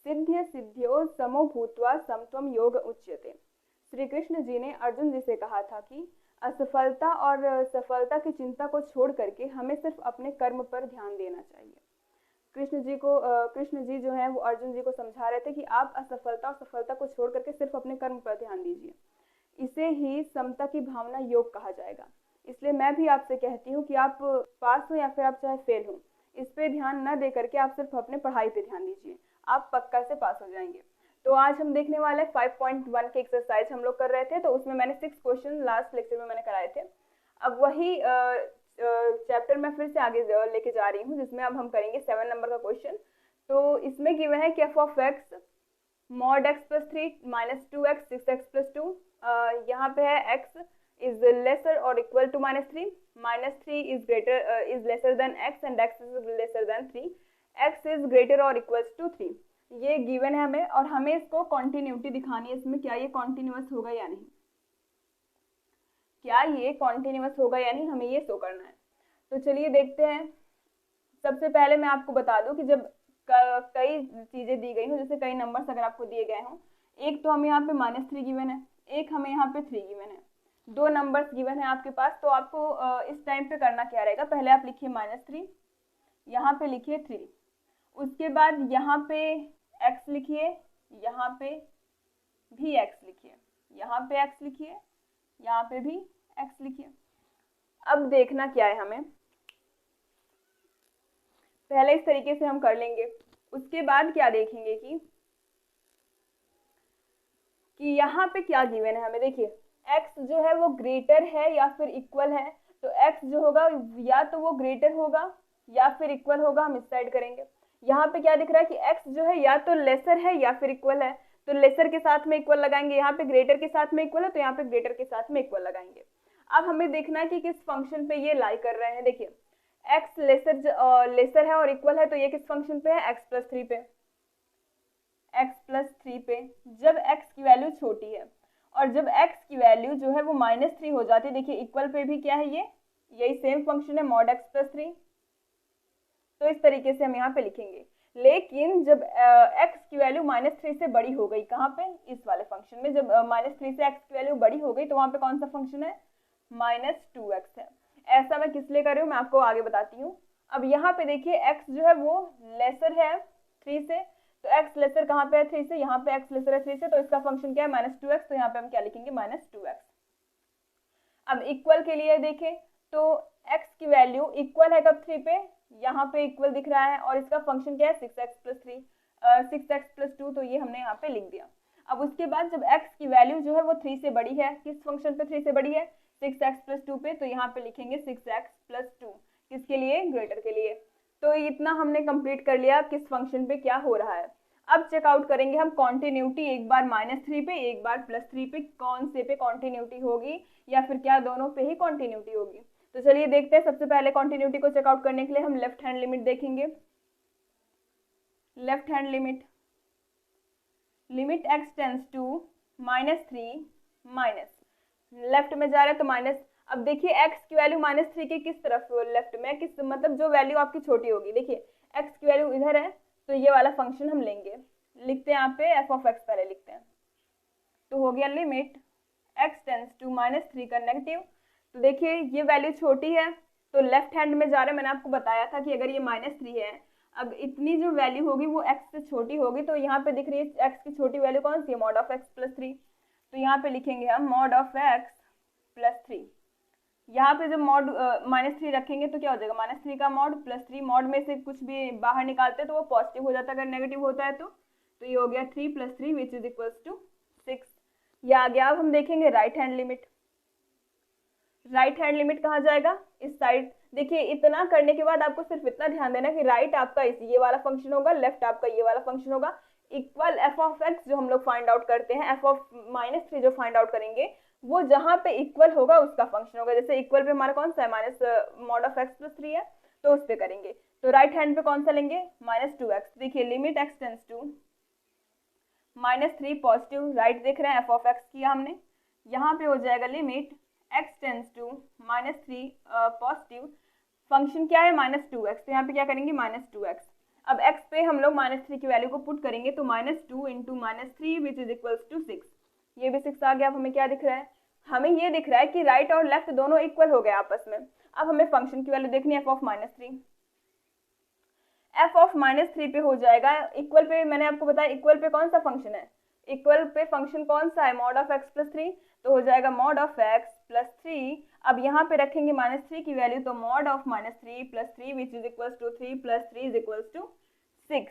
सिद्ध्य सिद्ध्यो समो भूत्वा समत्वम योग उच्यते। श्री कृष्ण जी ने अर्जुन जी से कहा था कि असफलता और सफलता की चिंता को छोड़ करके हमें सिर्फ अपने कर्म पर ध्यान देना चाहिए। कृष्ण जी जो है वो अर्जुन जी को समझा रहे थे कि आप असफलता और सफलता को छोड़ करके सिर्फ अपने कर्म पर ध्यान दीजिए। इसे ही समता की भावना योग कहा जाएगा। इसलिए मैं भी आपसे कहती हूँ कि आप पास हो या फिर आप चाहे फेल हो, इस पे ध्यान न दे करके आप सिर्फ अपने पढ़ाई पे ध्यान दीजिए, आप पक्का से पास हो जाएंगे। तो आज हम देखने वाले 5.1 के एक्सरसाइज हम लोग कर रहे थे, तो उसमें मैंने 6 क्वेश्चन लास्ट लेक्चर में मैंने कराए थे। अब वही चैप्टर में फिर से आगे लेके जा रही हूँ, जिसमें अब हम करेंगे 7 नंबर का क्वेश्चन। तो इसमें गिवन है कि F of x mod x plus 3 minus 2x 6x plus 2, यहाँ पे है x is lesser or equal to -3, -3 is lesser than x and x is lesser than 3, x is greater or equals to 3। ये given है हमें, और हमें इसको continuity दिखानी है। इसमें क्या ये कॉन्टिन्यूअस होगा या नहीं, क्या ये कॉन्टिन्यूअस होगा या नहीं, हमें ये शो करना है। तो चलिए देखते हैं। सबसे पहले मैं आपको बता दूं कि जब कई चीजें दी गई हो, जैसे कई नंबर्स अगर आपको दिए गए हों, एक तो हमें यहाँ पे -3 गिवन है, एक हमें यहाँ पे 3 गिवन है, 2 नंबर्स गिवन है आपके पास। तो आपको इस टाइम पे करना क्या रहेगा, पहले आप लिखिए -3, यहाँ पे लिखिए 3, उसके बाद यहाँ पे x लिखिए, यहाँ पे भी x लिखिए, यहाँ पे x लिखिए, यहाँ पे भी x लिखिए। अब देखना क्या है, हमें पहले इस तरीके से हम कर लेंगे। उसके बाद क्या देखेंगे कि यहाँ पे क्या गिवन है हमें। देखिए x जो है वो ग्रेटर है या फिर इक्वल है, तो x जो होगा या तो वो ग्रेटर होगा या फिर इक्वल होगा, हम इस साइड करेंगे। यहाँ पे क्या दिख रहा है कि x जो है या तो लेसर है या फिर इक्वल है, तो लेसर के साथ में इक्वल लगाएंगे। यहाँ पे ग्रेटर के साथ में इक्वल है, तो यहाँ पे ग्रेटर के साथ में इक्वल लगाएंगे। अब हमें देखना है कि किस फंक्शन पे ये लाई कर रहे हैं। देखिए x लेसर है और इक्वल है, तो ये किस फंक्शन पे है, x प्लस 3 पे, x प्लस 3 पे। जब x की वैल्यू छोटी है और जब x की वैल्यू जो है वो -3 हो जाती है, देखिए इक्वल पे भी क्या है, ये यही सेम फंक्शन है मॉड x प्लस 3। तो इस तरीके से हम यहाँ पे लिखेंगे। लेकिन जब x की वैल्यू -3 से बड़ी हो गई, कहाँ पे, इस वाले फंक्शन में, जब -3 से x की वैल्यू बड़ी हो गई, तो वहां पे कौन सा फंक्शन है, -2x है। ऐसा मैं किस लिए कर रही हूँ, मैं आपको आगे बताती हूँ। अब यहाँ पे देखिए x जो है वो लेसर है 3 से, तो x लेसर कहाँ पे है 3 से, यहाँ पे x लेसर है 3 से, तो इसका फंक्शन क्या है, -2x। तो यहाँ पे हम क्या लिखेंगे, -2x। अब इक्वल के लिए देखें तो x की वैल्यू इक्वल है कब, 3 पे, यहाँ पे इक्वल दिख रहा है, और इसका फंक्शन क्या है, 6x प्लस 3, 6x प्लस 2, तो ये हमने यहाँ पे लिख दिया। अब उसके बाद जब x की वैल्यू जो है वो 3 से बड़ी है, किस फंक्शन पे 3 से बड़ी है, 6x प्लस 2 पे, तो यहाँ पे लिखेंगे 6x प्लस 2, किसके लिए, ग्रेटर के लिए। तो इतना हमने कंप्लीट कर लिया किस फंक्शन पे क्या हो रहा है। अब चेकआउट करेंगे हम कॉन्टिन्यूटी, एक बार -3 पे एक बार +3 पे, कौन से पे कॉन्टिन्यूटी होगी, या फिर क्या दोनों पे ही कॉन्टिन्यूटी होगी। तो चलिए देखते हैं। सबसे पहले कॉन्टिन्यूटी को चेकआउट करने के लिए हम लेफ्ट हैंड लिमिट देखेंगे। Left hand limit x tends to -3 minus, left में जा रहे हैं तो माइनस। अब देखिए x की वैल्यू -3 के किस तरफ, लेफ्ट में, किस मतलब जो वैल्यू आपकी छोटी होगी। देखिए x की वैल्यू इधर है, तो ये वाला फंक्शन हम लेंगे। लिखते हैं यहाँ पे f ऑफ x पहले लिखते हैं। तो हो गया लिमिट x टेंड्स टू -3 का नेगेटिव। तो देखिए ये वैल्यू छोटी है, तो लेफ्ट हैंड में जा रहे हैं। मैंने आपको बताया था कि अगर ये -3 है, अब इतनी जो वैल्यू होगी वो x से छोटी होगी, तो यहाँ पे दिख रही है x की छोटी वैल्यू कौन सी है, मॉड ऑफ x प्लस 3। तो यहाँ पे लिखेंगे हम मॉड ऑफ x प्लस 3। यहाँ पे जब मॉड -3 रखेंगे तो क्या हो जाएगा, -3 का मॉड प्लस 3, मॉड में से कुछ भी बाहर निकालते हैं तो वो पॉजिटिव हो जाता है, अगर नेगेटिव होता है तो ये हो गया 3 + 3 विच इज इक्वल्स टू 6। ये आ गया। अब हम देखेंगे right hand limit. Right hand limit कहाँ जाएगा, इस साइड। देखिए इतना करने के बाद आपको सिर्फ इतना ध्यान देना कि राइट आपका ये वाला फंक्शन होगा, लेफ्ट आपका ये वाला फंक्शन होगा, इक्वल f ऑफ x जो हम लोग फाइंड आउट करते हैं, f ऑफ -3 जो फाइंड आउट करेंगे, वो जहां पे इक्वल होगा उसका फंक्शन होगा। जैसे इक्वल पे हमारा कौन सा है, minus mod of x plus 3 है, तो उस पे करेंगे। तो राइट हैंड पे कौन सा लेंगे, -2x। देखिए limit x tends to -3 positive, right देख रहे हैं, f ऑफ x किया हमने। यहाँ पे हो जाएगा limit x tends to -3 positive, function क्या है, -2x, तो यहाँ पे क्या करेंगे, -2x। अब x पे हम लोग -3 की वैल्यू को पुट करेंगे तो -2 into -3 which is equals to 6। ये भी 6 आ गया। अब हमें क्या दिख रहा है, हमें ये दिख रहा है कि राइट और लेफ्ट दोनों इक्वल हो गए आपस में। अब हमें फंक्शन की वैल्यू देखनी है f(-3). f(-3) पे हो जाएगा इक्वल पे, मैंने आपको बताया इक्वल पे कौन सा फंक्शन है, इक्वल पे फंक्शन कौन सा है, mod of x + 3, तो हो जाएगा mod of x + 3। अब यहाँ पे रखेंगे -3 की वैल्यू तो mod of -3 + 3 which is equals to 3 + 3 is equals to 6।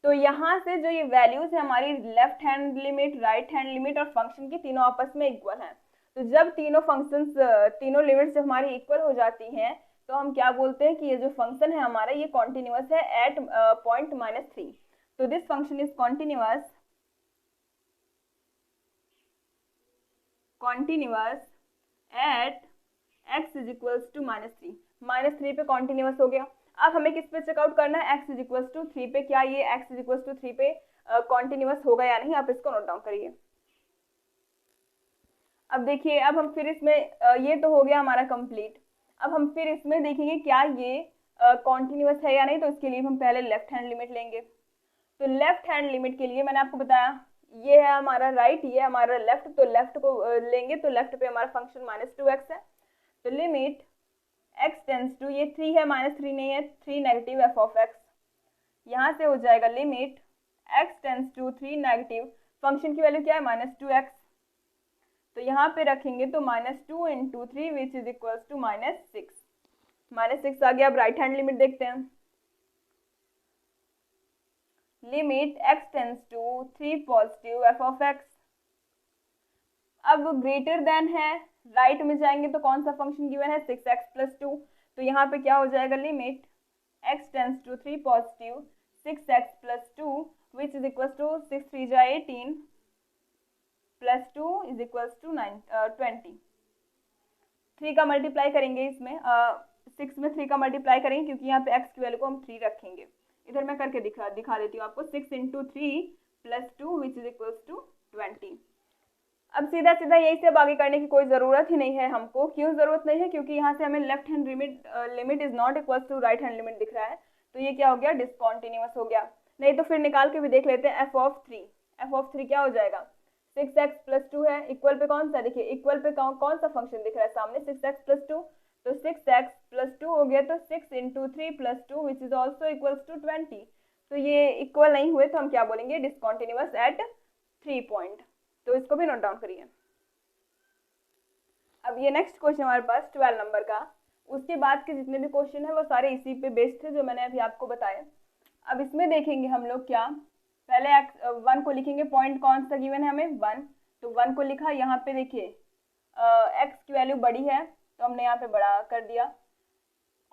तो यहाँ से जो ये वैल्यूज है हमारी left hand limit, right hand limit और फंक्शन की तीनों आपस में इक्वल हैं। तो जब तीनों फंक्शंस, तीनों लिमिट्स जब हमारी इक्वल हो जाती हैं तो हम क्या बोलते हैं कि ये जो फंक्शन है हमारा ये कॉन्टिन्यूअस है एट पॉइंट -3। तो this function is continuous at x is equals to -3। -3 पे कॉन्टिन्यूअस हो गया। अब हमें किस पे चेकआउट करना है, x इज इक्वल्स टू 3 पे, क्या ये x इज इक्वल्स टू 3 पे कॉन्टिन्यूअस होगा या नहीं, आप इसको नोट डाउन करिए। अब देखिए, अब हम फिर इसमें ये तो हो गया हमारा कंप्लीट। अब हम फिर इसमें देखेंगे क्या ये कॉन्टिन्यूअस है या नहीं, तो इसके लिए हम पहले लेफ्ट हैंड लिमिट लेंगे। तो लेफ्ट हैंड लिमिट के लिए मैंने आपको बताया ये है हमारा राइट, ये हमारा लेफ्ट, तो लेफ्ट को लेंगे तो लेफ्ट पे हमारा फंक्शन -2x है। तो लिमिट x टेंस टू, ये 3 है, -3 नहीं है, 3 नेगेटिव f(x), यहाँ से हो जाएगा limit x tends to 3 negative, function की वैल्यू क्या है -2x, तो यहाँ पे रखेंगे तो -2 into 3 which is equals to -6। -6 आ गया। अब राइट हैंड लिमिट देखते हैं। Limit x tends to 3 positive f(x), अब ग्रेटर देन है, राइट में जाएंगे तो कौन सा फंक्शन गिवन है 6x + 2, तो यहाँ पे क्या हो जाएगा limit x tends to 3 positive 6x + 2 which is equals to 6 3 जा 18 + 2 इज इक्वल्स टू 20। 3 का मल्टीप्लाई करेंगे इसमें, 6 में 3 का मल्टीप्लाई करेंगे क्योंकि यहाँ पे x की वैल्यू को हम 3 रखेंगे। इधर मैं करके दिखा देती हूँ आपको, 6 into 3 + 2 which is equals to 20। अब सीधा सीधा यही से अब आगे करने की कोई ज़रूरत ही नहीं है हमको। क्यों ज़रूरत नहीं है, क्योंकि यहाँ से हमें left hand limit is not equals to right hand limit दिख रहा है, तो ये क्या हो गया, डिसकॉन्टिन्यूअस हो गया। नहीं तो फिर निकाल के भी देख लेते हैं f(3) क्या हो जाएगा, 6x + 2 है, इक्वल पे कौन सा, देखिए इक्वल पे कौन सा फंक्शन दिख रहा है सामने, 6x + 2, तो 6x + 2 हो गया, तो 6 into 3 + 2 which is also equals to 20। तो ये इक्वल नहीं हुए तो हम क्या बोलेंगे, डिसकॉन्टिन्यूअस एट 3 पॉइंट। तो इसको भी नोट डाउन करिए। अब ये नेक्स्ट क्वेश्चन हमारे पास 12 नंबर का, उसके बाद के जितने भी क्वेश्चन है वो सारे इसी पे बेस्ड थे जो मैंने अभी आपको बताया। अब इसमें देखेंगे हम लोग क्या, पहले 1 को लिखेंगे, पॉइंट कौन सा गिवन है हमें 1, तो 1 को लिखा। यहाँ पे देखिए x की वैल्यू बड़ी है तो हमने यहाँ पे बड़ा कर दिया,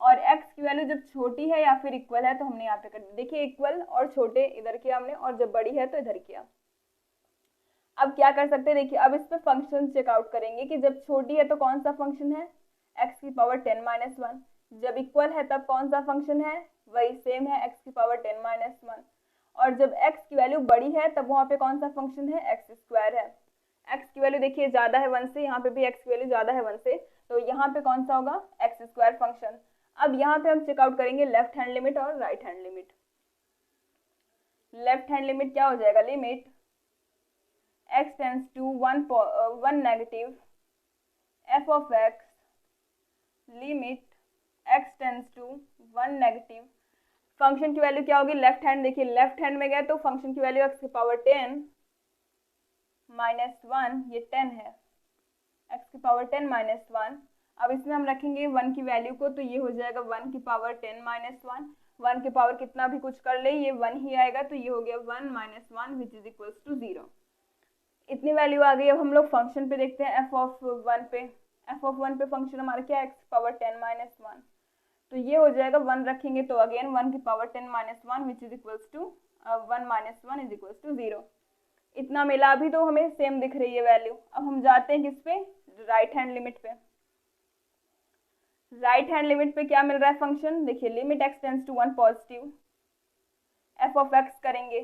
और x की वैल्यू जब छोटी है या फिर इक्वल है तो हमने यहाँ पे कर दिया। देखिए इक्वल और छोटे इधर किया हमने, और जब बड़ी है तो इधर किया। अब क्या कर सकते हैं, देखिए अब इस पे फंक्शन चेकआउट करेंगे कि जब छोटी है तो कौन सा फंक्शन है x⁻10 - 1, जब इक्वल है तब कौन सा फंक्शन है, वही सेम है x⁻10 - 1, और जब x की वैल्यू बड़ी है तब वहाँ पे कौन सा फंक्शन है, x² है। x की वैल्यू देखिए ज़्यादा है 1 से, यहाँ पे भी x की वैल्यू ज़्यादा है 1 से, तो यहाँ पे कौन सा होगा, x² फंक्शन। अब यहाँ पे हम चेकआउट करेंगे लेफ्ट हैंड लिमिट और right hand limit. Left hand limit क्या हो जाएगा, limit x tends to 1 negative f(x), limit x tends to 1 negative, function की वैल्यू क्या होगी, लेफ्ट हैंड, देखिए लेफ्ट हैंड में गए तो फंक्शन की वैल्यू x⁻10 - 1, ये 10 है, x⁻10 - 1। अब इसमें हम रखेंगे 1 की वैल्यू को, तो ये हो जाएगा 1⁻10 - 1, 1 की पावर कितना भी कुछ कर ले ये 1 ही आएगा, तो ये हो गया 1 - 1 विच इज इक्वल्स टू 0। इतनी वैल्यू आ गई। अब हम लोग फंक्शन पे देखते हैं f(1) पे। f(1) पे फंक्शन हमारा क्या है, x⁻10 - 1, तो ये हो जाएगा 1 रखेंगे तो again 1⁻10 - 1 which is equals to 1 - 1 is equals to 0। इतना मिला, अभी तो हमें सेम दिख रही है वैल्यू। अब हम जाते हैं किस पे, राइट हैंड लिमिट पे। राइट हैंड लिमिट पे क्या मिल रहा है फंक्शन, देखिए limit x tends to 1 positive f(x) करेंगे,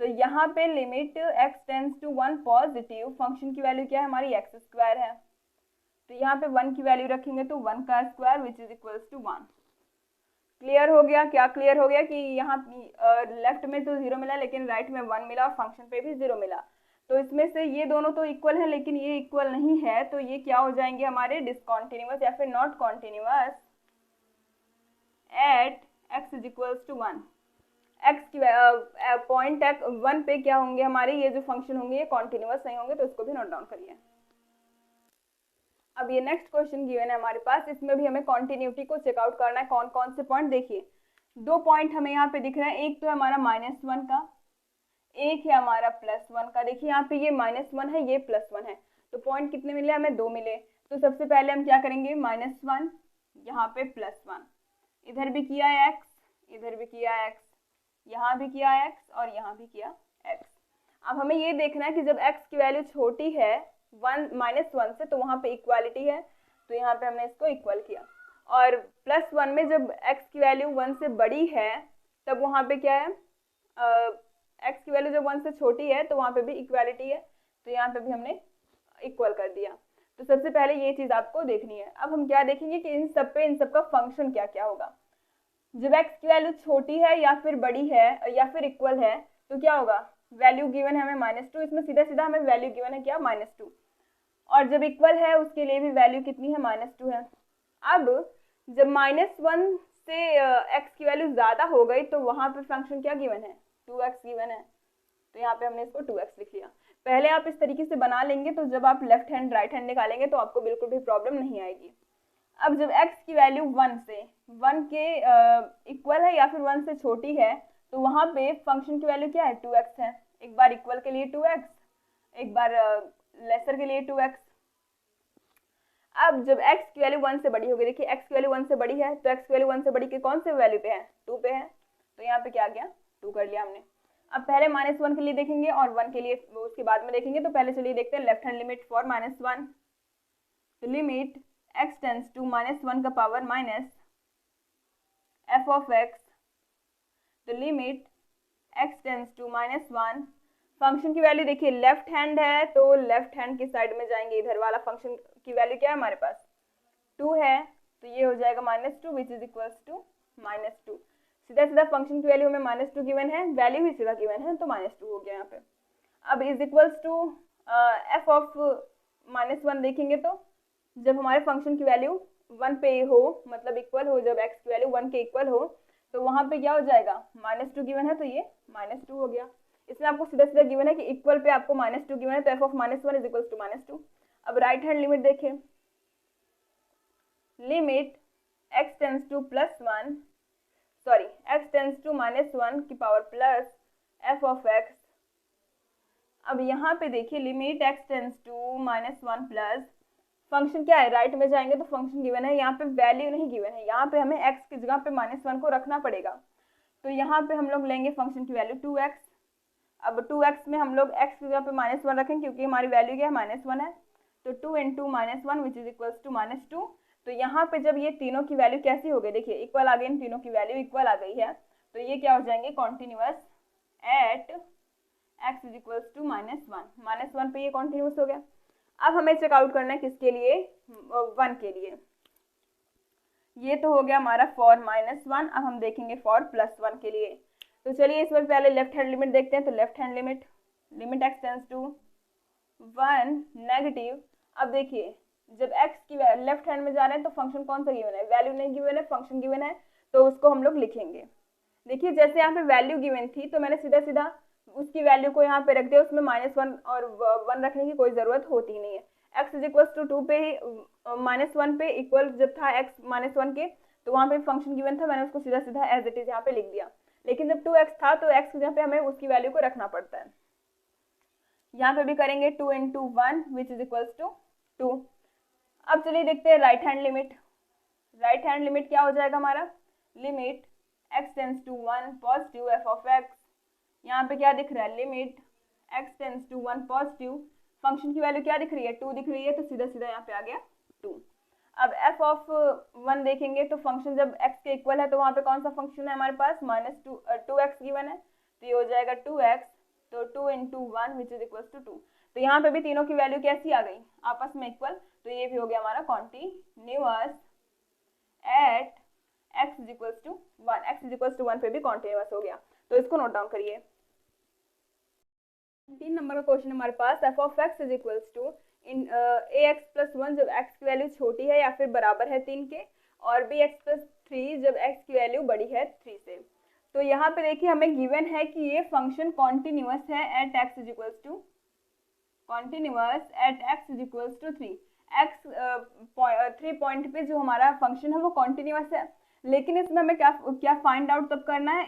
तो यहाँ पे limit x tends to 1 positive, function की वैल्यू क्या है हमारी x² है, तो यहाँ पे 1 की वैल्यू रखेंगे तो 1 का square which is equals to 1। Clear हो गया? क्या क्लियर हो गया कि यहाँ लेफ्ट में तो 0 मिला लेकिन राइट में 1 मिला और फंक्शन पे भी 0 मिला। तो इसमें से ये दोनों तो इक्वल है लेकिन ये इक्वल नहीं है, तो ये क्या हो जाएंगे हमारे डिसकॉन्टिन्यूअस या फिर not continuous at x is equals to 1। X की पॉइंट 1 पे क्या होंगे हमारे ये जो फंक्शन होंगे ये कॉन्टिन्यूअस नहीं होंगे, तो इसको भी नोट डाउन करिए। अब ये नेक्स्ट क्वेश्चन गिवन है हमारे पास, इसमें भी हमें कॉन्टिन्यूटी को चेकआउट करना है। कौन कौन से पॉइंट देखिए, 2 पॉइंट हमें यहाँ पे दिख रहे हैं, एक तो है हमारा -1 का, एक है हमारा +1 का। देखिए यहाँ पे ये -1 है, ये +1 है, तो पॉइंट कितने मिले हमें? 2 मिले। तो सबसे पहले हम क्या करेंगे, -1 यहाँ पे +1, इधर भी किया x, इधर भी किया x, यहाँ भी किया x और यहाँ भी किया x। अब हमें ये देखना है कि जब x की वैल्यू छोटी है -1 से, तो वहाँ पे इक्वालिटी है, तो यहाँ पे हमने इसको इक्वल किया। और +1 में जब x की वैल्यू 1 से बड़ी है तब वहाँ पे क्या है, x की वैल्यू जब 1 से छोटी है तो वहाँ पे भी इक्वालिटी है, तो यहाँ पे भी हमने इक्वल कर दिया। तो सबसे पहले ये चीज़ आपको देखनी है। अब हम क्या देखेंगे कि इन सब का फंक्शन क्या क्या होगा। जब x की वैल्यू छोटी है या फिर बड़ी है या फिर इक्वल है तो क्या होगा, वैल्यू गिवन है हमें -2, इसमें सीधा सीधा हमें वैल्यू गिवन है क्या, -2, और जब इक्वल है उसके लिए भी वैल्यू कितनी है, -2 है। अब जब -1 से x की वैल्यू ज़्यादा हो गई तो वहाँ पे फंक्शन क्या गिवन है, 2x गिवन है, तो यहाँ पे हमने इसको 2x लिख लिया। पहले आप इस तरीके से बना लेंगे तो जब आप लेफ्ट हैंड राइट हैंड निकालेंगे तो आपको बिल्कुल भी प्रॉब्लम नहीं आएगी। अब जब x की वैल्यू 1 के इक्वल है या फिर 1 से छोटी है तो वहाँ पे फंक्शन की वैल्यू क्या है, 2x है। एक बार इक्वल के लिए 2x, एक बार लेसर के लिए 2x। अब जब x की वैल्यू 1 से बड़ी होगी, देखिए x की वैल्यू 1 से बड़ी है तो x की वैल्यू 1 से बड़ी के कौन से वैल्यू पे है, 2 पे है, तो यहाँ पे क्या आ गया, 2 कर लिया हमने। अब पहले -1 के लिए देखेंगे और 1 के लिए उसके बाद में देखेंगे। तो पहले चलिए देखते हैं लेफ्ट हैंड लिमिट फॉर -1। तो लिमिट x टेंस टू -1 का power minus f of x, तो लिमिट x टेंस टू -1। फंक्शन की वैल्यू देखिए लेफ्ट हैंड है तो लेफ्ट हैंड की साइड में जाएंगे, इधर वाला फंक्शन की वैल्यू क्या है हमारे पास, 2 है, तो ये हो जाएगा -2 विच इज इक्वल्स टू -2। सीधा सीधा फंक्शन की वैल्यू हमें -2 गिवन है, वैल्यू भी सीधा गिवन है, तो -2 हो गया यहाँ पे। अब is equals to f of -1 देखेंगे तो जब हमारे फंक्शन की वैल्यू 1 पे हो, मतलब इक्वल हो, जब x की वैल्यू 1 के इक्वल हो तो वहाँ पे क्या हो जाएगा, -2 गिवन है तो ये -2 हो गया। इसमें आपको सीधा सीधा गिवन है कि इक्वल पे आपको -2 गिवन है तो f of -1 is equals to -2। अब राइट हैंड लिमिट देखें, limit x tends to +1 sorry x tends to -1 की power plus f of x। अब यहाँ पे देखिए limit x tends to -1 plus function क्या है, राइट में जाएंगे तो फंक्शन गिवन है, यहाँ पे वैल्यू नहीं गिवन है, यहाँ पे हमें x की जगह पे -1 को रखना पड़ेगा। तो यहाँ पे हम लोग लेंगे फंक्शन की वैल्यू 2x। अब 2x में हम लोग x की जगह पे -1 रखेंगे क्योंकि हमारी वैल्यू क्या है, -1 है, तो 2 into -1 which is equals to -2। तो यहाँ पे जब ये तीनों की वैल्यू कैसी हो गई, देखिए इक्वल आ गई, इन तीनों की वैल्यू इक्वल आ गई है, तो ये क्या हो जाएंगे, continuous at x is equals to -1। -1 पे ये कॉन्टिन्यूअस हो गया। अब हमें चेकआउट करना है किसके लिए, 1 के लिए। ये तो हो गया हमारा फॉर -1। अब हम देखेंगे फॉर +1 के लिए। तो चलिए इस बार पहले लेफ्ट हैंड लिमिट देखते हैं। तो left hand limit, limit x tends to 1 negative. अब देखिए जब x की लेफ्ट हैंड में जा रहे हैं तो फंक्शन कौन सा गिवन है, वैल्यू नहीं गिवन है, फंक्शन गिवन है, तो उसको हम लोग लिखेंगे। देखिए जैसे यहाँ पे वैल्यू गिवन थी तो मैंने सीधा सीधा उसकी वैल्यू को यहाँ पे रख दिया, उसमें -1 और 1 रखने की कोई ज़रूरत होती नहीं है। x इज इक्वल्स टू 2 पे ही -1 पे इक्वल जब था x -1 के, तो वहाँ पे फंक्शन गिवन था, मैंने उसको सीधा सीधा एज इट इज यहाँ पे लिख दिया। लेकिन जब 2x था तो x की जगह पे हमें उसकी वैल्यू को रखना पड़ता है। यहाँ पे भी करेंगे 2 into 1 which is equals to 2। अब चलिए देखते हैं right hand limit. Right hand limit क्या हो जाएगा हमारा, limit x tends to 1 positive f of x। यहाँ पे क्या दिख रहा है, limit x tends to 1 positive, function की वैल्यू क्या दिख रही है, 2 दिख रही है, तो सीधा सीधा यहाँ पे आ गया 2। अब f ऑफ 1 देखेंगे तो फंक्शन जब x के इक्वल है तो वहाँ पे कौन सा फंक्शन है हमारे पास, -2x गिवन है, तो ये हो जाएगा 2x, तो 2 into 1 which is equal to 2। तो यहाँ पे भी तीनों की वैल्यू कैसी आ गई, आपस में इक्वल, तो ये भी हो गया हमारा continuous at x is equals to 1, x is equals to 1 पे भी कॉन्टिन्यूअस हो गया, तो इसको नोट डाउन करिए। 3 नंबर का क्वेश्चन हमारे पास, f of x is equals to in a x plus 1 जब x की वैल्यू छोटी है या फिर बराबर है 3 के, और बी एक्स प्लस 3 जब x की वैल्यू बड़ी है 3 से। तो यहाँ पे देखिए हमें गिवन है कि ये फंक्शन कॉन्टिन्यूअस है at x is equals to 3। x 3 point पे जो हमारा फंक्शन है वो कॉन्टिन्यूअस है, लेकिन इसमें हमें क्या फाइंड आउट तब करना है,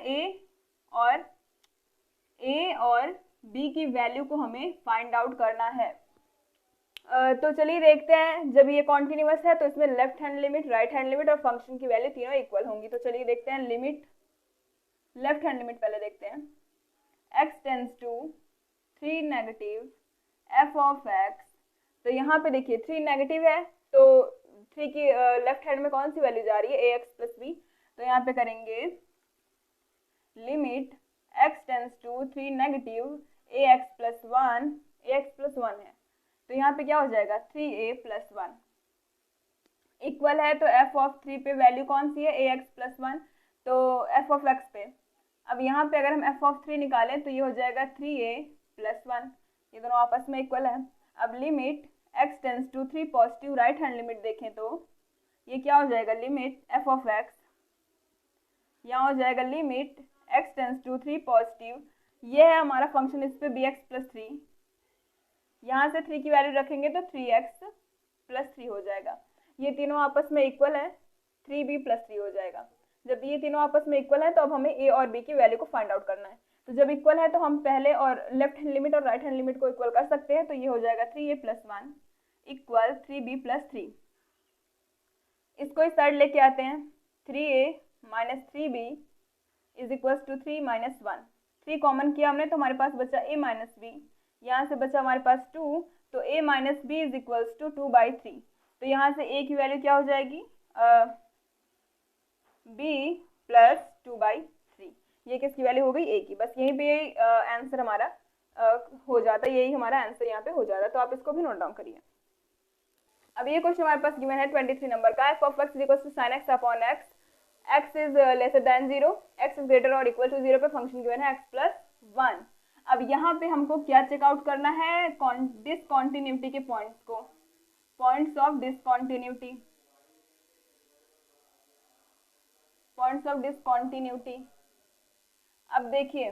a और b की वैल्यू को हमें फाइंड आउट करना है। तो चलिए देखते हैं, जब ये कॉन्टिन्यूअस है तो इसमें left hand limit, right hand limit और फंक्शन की वैल्यू तीनों इक्वल होंगी। तो चलिए देखते हैं लिमिट, लेफ्ट हैंड लिमिट पहले देखते हैं। x tends to 3 negative f of x, तो यहाँ पे देखिए 3 नेगेटिव है तो 3 की लेफ्ट हैंड में कौन सी वैल्यू जा रही है, ax प्लस b, तो यहाँ पे करेंगे limit x tends to 3 negative ax plus 1, ax plus 1 है तो यहाँ पे क्या हो जाएगा 3a प्लस 1 इक्वल है, तो f ऑफ 3 पे वैल्यू कौन सी है, ax प्लस 1, तो f ऑफ x पे, अब यहाँ पे अगर हम f ऑफ 3 निकालें तो ये हो जाएगा 3a प्लस 1, ये दोनों आपस में इक्वल है। अब limit x tends to 3 positive, right hand limit देखें तो ये क्या हो जाएगा, लिमिट f ऑफ x, यहाँ हो जाएगा limit x tends to 3 positive, ये है हमारा फंक्शन, इस पे bx प्लस 3, यहाँ से 3 की वैल्यू रखेंगे तो 3x प्लस 3 हो जाएगा, ये तीनों आपस में इक्वल है, 3b प्लस 3 हो जाएगा। जब ये तीनों आपस में इक्वल है तो अब हमें a और b की वैल्यू को फाइंड आउट करना है। तो जब इक्वल है तो हम पहले और लेफ्ट हैंड लिमिट और राइट हैंड लिमिट को इक्वल कर सकते हैं, तो ये हो जाएगा 3a plus 1 equal 3b plus 3। इसको इस साइड लेके आते हैं, 3a minus 3b is equal to 3 minus 1, 3 common किया हमने तो हमारे पास बचा a माइनस b, यहाँ से बचा हमारे पास 2, तो a minus b is equals to 2/3, तो यहाँ से a की वैल्यू क्या हो जाएगी, b प्लस 2/3, ये किसकी वैल्यू हो गई, a की। बस यहीं पे आंसर हमारा हो जाता है, यही हमारा आंसर यहाँ पे हो जाता है, तो आप इसको भी नोट डाउन करिए। अब ये क्वेश्चन हमारे पास गिवन है 23 नंबर का, f of x is equals to sin x upon x, x is lesser than 0, x is greater और इक्वल टू 0 पे फंक्शन गिवन है x प्लस 1। अब यहाँ पे हमको क्या चेकआउट करना है, डिसकॉन्टिन्यूटी के पॉइंट्स को, points of discontinuity, points of discontinuity. अब देखिए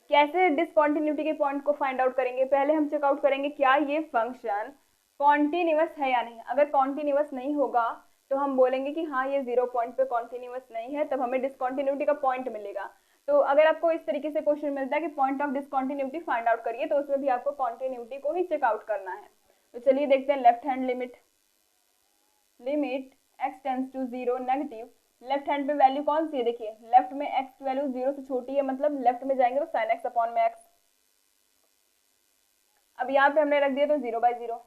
कैसे डिसकॉन्टिन्यूटी के पॉइंट को फाइंड आउट करेंगे, पहले हम चेकआउट करेंगे क्या ये फंक्शन कॉन्टिन्यूअस है या नहीं। अगर कॉन्टिन्यूअस नहीं होगा तो हम बोलेंगे कि हाँ ये 0 पॉइंट पे कॉन्टिन्यूअस नहीं है, तब हमें डिसकॉन्टिन्यूटी का पॉइंट मिलेगा। तो अगर आपको इस तरीके से क्वेश्चन मिलता है कि point of discontinuity find out करिए, तो उसमें भी आपको कॉन्टिन्यूटी को ही चेकआउट करना है। तो चलिए देखते हैं left hand limit, limit x tends to 0 negative, left hand पे वैल्यू कौन सी है, देखिए लेफ्ट में x की वैल्यू 0 से छोटी है, मतलब लेफ्ट में जाएंगे तो sin x अपॉन में x। अब यहाँ पे हमने रख दिया तो 0/0,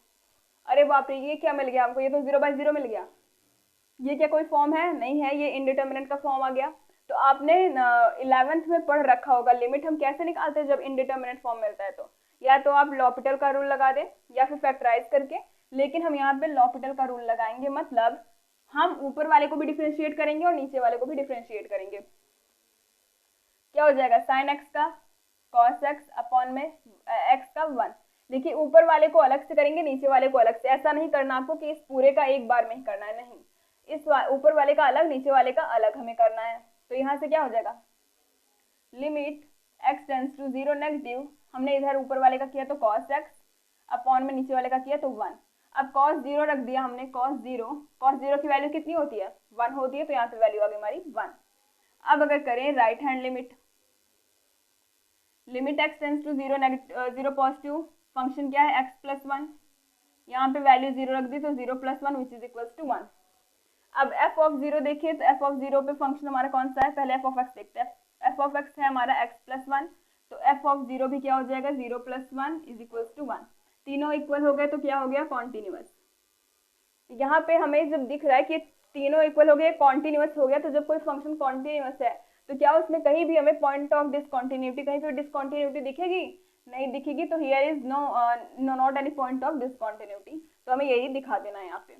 अरे बाप रे ये क्या मिल गया हमको, ये तो 0/0 मिल गया, ये क्या कोई फॉर्म है, नहीं है, ये इनडिटर्मिनेट का फॉर्म आ गया। तो आपने 11th में पढ़ रखा होगा लिमिट हम कैसे निकालते हैं जब इनडिटर्मिनेट फॉर्म मिलता है, तो या तो आप लॉपिटल का रूल लगा दें या फिर फैक्टराइज करके, लेकिन हम यहाँ पे लॉपिटल का रूल लगाएंगे, मतलब हम ऊपर वाले को भी डिफरेंशिएट करेंगे और नीचे वाले को भी डिफरेंशिएट करेंगे। क्या हो जाएगा sin x का cos x अपॉन में x का 1। देखिए ऊपर वाले को अलग से करेंगे, नीचे वाले को अलग से, ऐसा नहीं करना आपको कि इस पूरे का एक बार में ही करना है, नहीं, इस ऊपर वाले का अलग, नीचे वाले का अलग हमें करना है। तो यहाँ से क्या हो जाएगा, limit x tends to 0 negative, हमने इधर ऊपर वाले का किया तो cos x अपॉन में नीचे वाले का किया तो 1। अब cos 0 रख दिया हमने, cos 0 की वैल्यू कितनी होती है, 1 होती है, तो यहाँ पे वैल्यू आ गई हमारी 1। अब अगर करें right hand limit, limit x tends to 0 positive, function क्या है x प्लस 1, यहाँ पे वैल्यू 0 रख दी तो 0 plus 1 which is equals to 1। अब f ऑफ 0 देखिए तो f ऑफ 0 पे फंक्शन हमारा कौन सा है, पहले f ऑफ x देखते हैं, f ऑफ x है हमारा x प्लस 1, तो f ऑफ 0 भी क्या हो जाएगा 0 प्लस 1 इज इक्वल्स टू 1, तीनों इक्वल हो गए तो क्या हो गया कॉन्टिन्यूअस। यहाँ पे हमें जब दिख रहा है कि तीनों इक्वल हो गए, कॉन्टिन्यूअस हो गया, तो जब कोई फंक्शन कॉन्टिन्यूअस है तो क्या उसमें कहीं भी हमें पॉइंट ऑफ डिसकॉन्टिन्यूटी, कहीं पे डिसकॉन्टिन्यूटी दिखेगी, नहीं दिखेगी, तो here is not any point of discontinuity, तो हमें यही दिखा देना है यहाँ पे।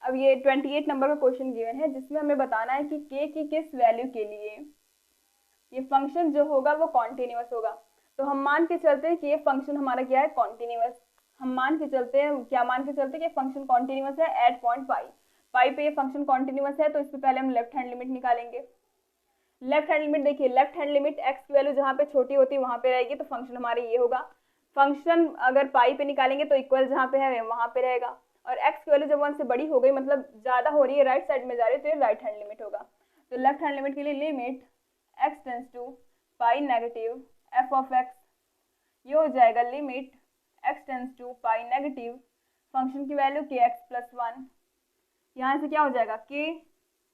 अब ये 28 नंबर का क्वेश्चन गिवन है जिसमें हमें बताना है कि k की किस वैल्यू के लिए ये फंक्शन जो होगा वो कॉन्टिन्यूअस होगा। तो हम मान के चलते हैं कि ये फंक्शन हमारा क्या है, कॉन्टिन्यूअस। हम मान के चलते हैं, क्या मान के चलते हैं कि फंक्शन कॉन्टिन्यूअस है एट पॉइंट पाई। पाई पे ये फंक्शन कॉन्टिन्यूअस है, तो इस पे पहले हम लेफ्ट हैंड लिमिट निकालेंगे। लेफ्ट हैंड लिमिट देखिए, लेफ्ट हैंड लिमिट x की वैल्यू जहाँ पे छोटी होती है वहां पे रहेगी, तो फंक्शन हमारे ये होगा। फंक्शन अगर पाई पे निकालेंगे तो इक्वल जहाँ पे है वहां पे रहेगा, और x की वैल्यू जब 1 से बड़ी हो गई, मतलब ज्यादा हो रही है, राइट साइड में जा रही है, तो ये राइट हैंड लिमिट होगा। तो लेफ्ट हैंड लिमिट के लिए limit x tends to pi negative f of x, ये हो जाएगा limit x tends to pi negative function की वैल्यू kx प्लस 1, यहाँ से क्या हो जाएगा k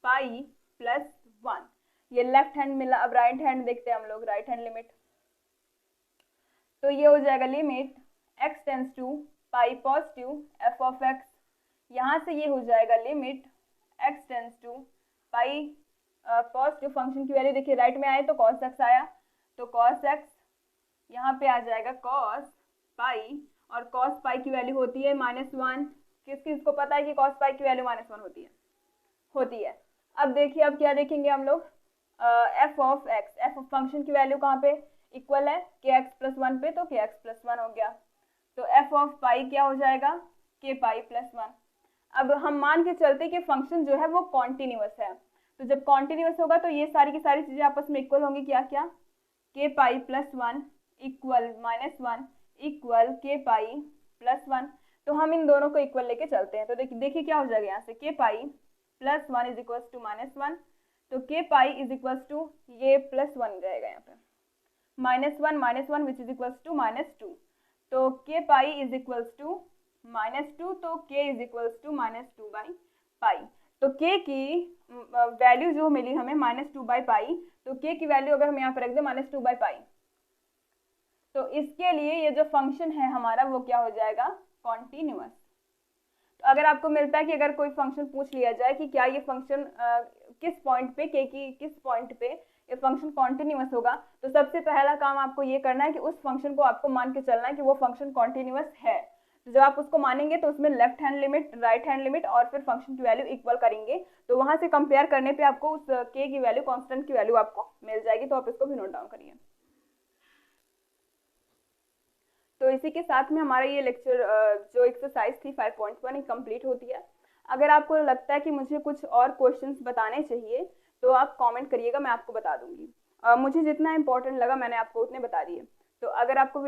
पाई प्लस 1। ये लेफ्ट हैंड मिला। अब राइट हैंड देखते हैं हम लोग, राइट हैंड लिमिट। तो ये हो जाएगा limit x tends to pi positive f of x, यहाँ से ये हो जाएगा limit x tends to pi positive function की वैल्यू देखिए राइट में आए तो cos x आया, तो cos x यहाँ पे आ जाएगा cos पाई, और cos पाई की वैल्यू होती है -1। किसको पता है कि cos पाई की वैल्यू -1 होती है। अब देखिए, अब क्या देखेंगे हम लोग, f of x, f of function की वैल्यू कहाँ पे इक्वल है, kx प्लस 1 पे, तो kx प्लस 1 हो गया। तो f ऑफ पाई क्या हो जाएगा, k पाई प्लस 1। अब हम मान के चलते कि फंक्शन जो है वो कॉन्टिन्यूअस है, तो जब कॉन्टिन्यूअस होगा तो ये सारी की सारी चीजें आपस में इक्वल होंगी। क्या क्या, k pi plus 1 equal -1 equal k pi plus 1। तो हम इन दोनों को इक्वल लेके चलते हैं, तो देखिए क्या हो जाएगा, यहाँ से k pi plus 1 is equal to -1, तो k pi is equal to ये प्लस 1 रहेगा यहाँ पे, -1 विच इज इक्वल टू -2, तो k pi is equal to -2, तो k is equal to -2 by pi. तो k की वैल्यू जो मिली हमें -2 बाई पाई, तो k की वैल्यू अगर हम यहाँ पे रख दें -2 बाई पाई, तो इसके लिए ये जो फंक्शन है हमारा वो क्या हो जाएगा, कॉन्टिन्यूअस। तो अगर आपको मिलता है कि अगर कोई फंक्शन पूछ लिया जाए कि क्या ये फंक्शन किस पॉइंट पे, k की किस पॉइंट पे ये फंक्शन कॉन्टिन्यूअस होगा, तो सबसे पहला काम आपको ये करना है कि उस फंक्शन को आपको मान के चलना है कि वो फंक्शन कॉन्टिन्यूअस है। तो जब आप उसको मानेंगे तो उसमें left hand limit, right hand limit और फिर फंक्शन की वैल्यू इक्वल करेंगे, तो वहां से कंपेयर करने पे आपको उस k की वैल्यू, कांस्टेंट की वैल्यू आपको मिल जाएगी। तो आप इसको भी नोट डाउन करिए। तो इसी के साथ में हमारा ये लेक्चर जो एक्सरसाइज थी 5.1 कंप्लीट होती है। अगर आपको लगता है कि मुझे कुछ और क्वेश्चंस बताने चाहिए तो आप कमेंट करिएगा, मैं आपको बता दूंगी। मुझे जितना इंपॉर्टेंट लगा मैंने आपको उतने बता दिए। तो अगर आपको